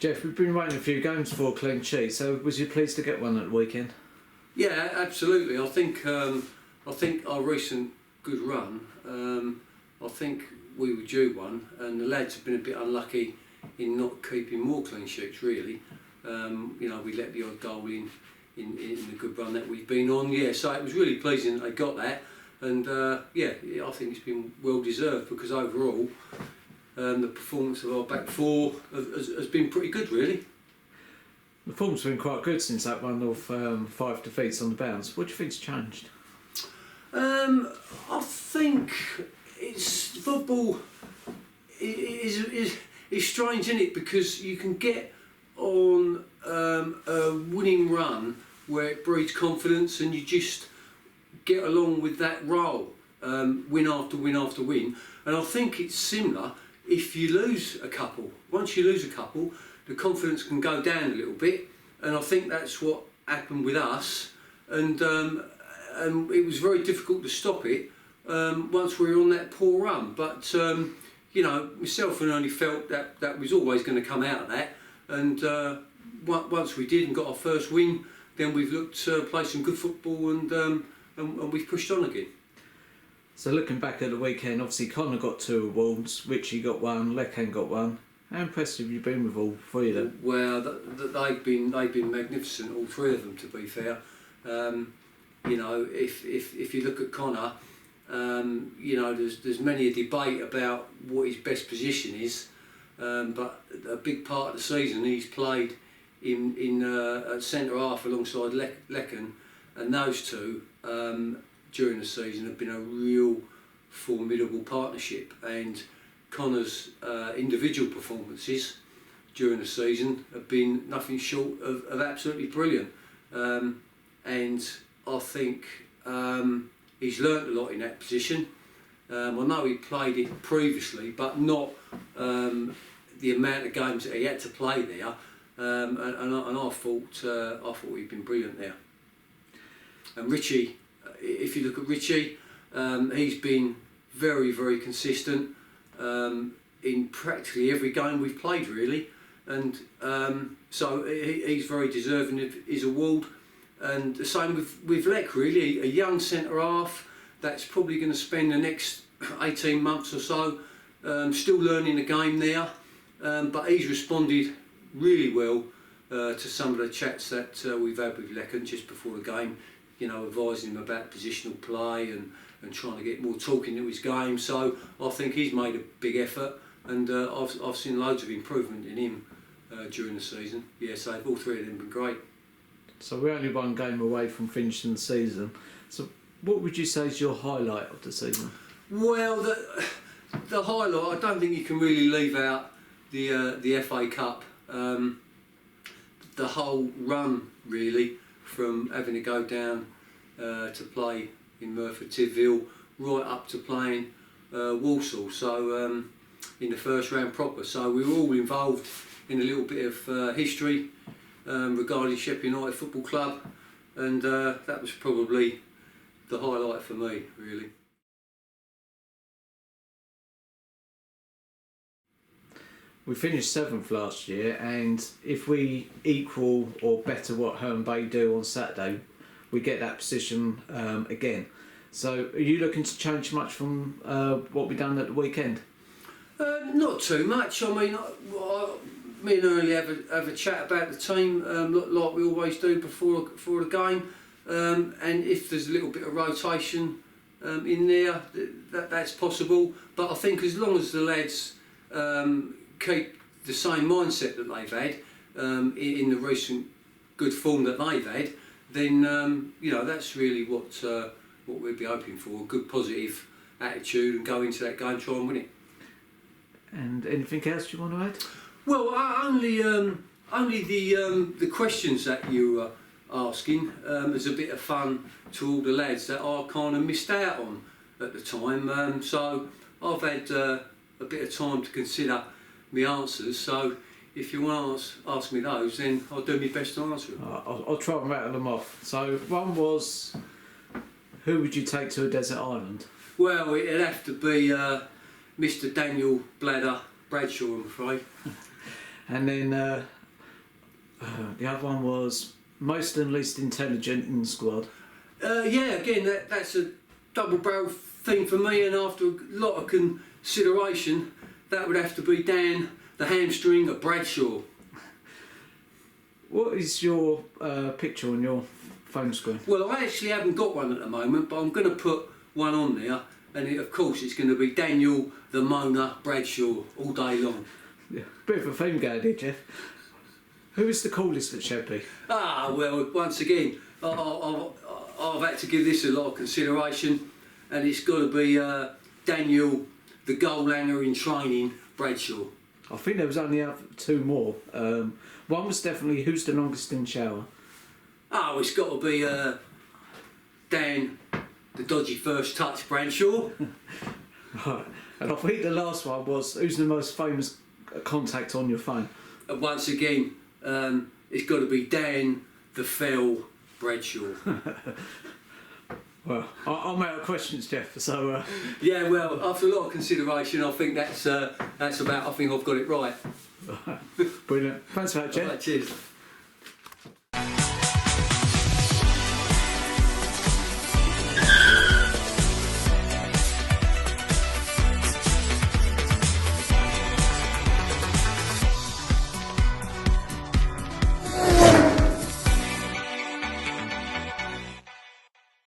Geoff, we've been waiting a few games for a clean sheet, so was you pleased to get one at the weekend? Yeah, absolutely. I think our recent good run, I think we were due one, and the lads have been a bit unlucky in not keeping more clean sheets, really. We let the odd goal in the good run that we've been on. Yeah, so it was really pleasing that they got that, and I think it's been well deserved, because overall the performance of our back four has been pretty good, really. The form's been quite good since that run of 5 defeats on the bounce. What do you think's changed? I think it's football is strange, isn't it? Because you can get on a winning run where it breeds confidence, and you just get along with that role, win after win after win. And I think it's similar if you lose a couple. Once you lose a couple, the confidence can go down a little bit, and I think that's what happened with us. And it was very difficult to stop it once we were on that poor run. But myself and only felt that was always going to come out of that. And once we did and got our first win, then we've looked to play some good football, and we've pushed on again. So looking back at the weekend, obviously Connor got 2 awards, Richie got 1, Lekan got 1. How impressed have you been with all 3 of them? Well, they've been magnificent, all 3 of them, to be fair. If you look at Connor, there's many a debate about what his best position is, but a big part of the season he's played in centre half alongside Lekan, and those 2 during the season have been a real formidable partnership. And Connor's individual performances during the season have been nothing short of absolutely brilliant, and I think he's learnt a lot in that position. I know he played it previously, but not the amount of games that he had to play there, and I thought he'd been brilliant there. And Richie, if you look at Richie, he's been very, very consistent in practically every game we've played, really, and so he's very deserving of his award. And the same with Lek, really, a young centre half that's probably going to spend the next 18 months or so still learning the game there, but he's responded really well to some of the chats that we've had with Lekan just before the game, advising him about positional play and trying to get more talk into his game. So I think he's made a big effort, and I've seen loads of improvement in him during the season. Yeah, so all 3 of them have been great. So we're only 1 game away from finishing the season. So what would you say is your highlight of the season? Well, the highlight, I don't think you can really leave out the FA Cup. The whole run, really, from having to go down to play in Merthyr Tydfil right up to playing Walsall, so in the first round proper. So we were all involved in a little bit of history regarding Sheffield United Football Club, and that was probably the highlight for me, really. We finished 7th last year, and if we equal or better what Herne Bay do on Saturday, we get that position again. So are you looking to change much from what we done at the weekend? Not too much. I mean, me and Early have a chat about the team like we always do before the game, and if there's a little bit of rotation in there, that's possible. But I think as long as the lads keep the same mindset that they've had in the recent good form that they've had, then that's really what we'd be hoping for, a good positive attitude, and go into that game and try and win it. And anything else you want to add? Well, only the questions that you were asking is a bit of fun to all the lads that I kind of missed out on at the time. So I've had a bit of time to consider my answers. So if you want to ask me those, then I'll do my best to answer them. I'll try and rattle them off. So one was, who would you take to a desert island? Well, it'd have to be Mr. Daniel Bradshaw, I'm afraid. And then The other one was most and least intelligent in the squad. Yeah, again, that's a double barrel thing for me, and after a lot of consideration, that would have to be Dan the hamstring of Bradshaw. What is your picture on your phone screen? Well, I actually haven't got one at the moment, but I'm going to put one on there, and of course it's going to be Daniel the Mona Bradshaw all day long. Yeah, bit of a theme going here, Geoff. Who is the coolest at Sheppey? Ah, well, once again, I've had to give this a lot of consideration, and it's got to be Daniel the goal hanger in training Bradshaw. I think there was only two more. One was definitely who's the longest in shower. Oh, it's got to be Dan the dodgy first touch Bradshaw. Right. And I think the last one was who's the most famous contact on your phone. And once again, it's got to be Dan the fell Bradshaw. Well, I'm out of questions, Geoff. So yeah, well, after a lot of consideration, I think that's about. I think I've got it right. brilliant. Thanks for that, Geoff. Right, cheers.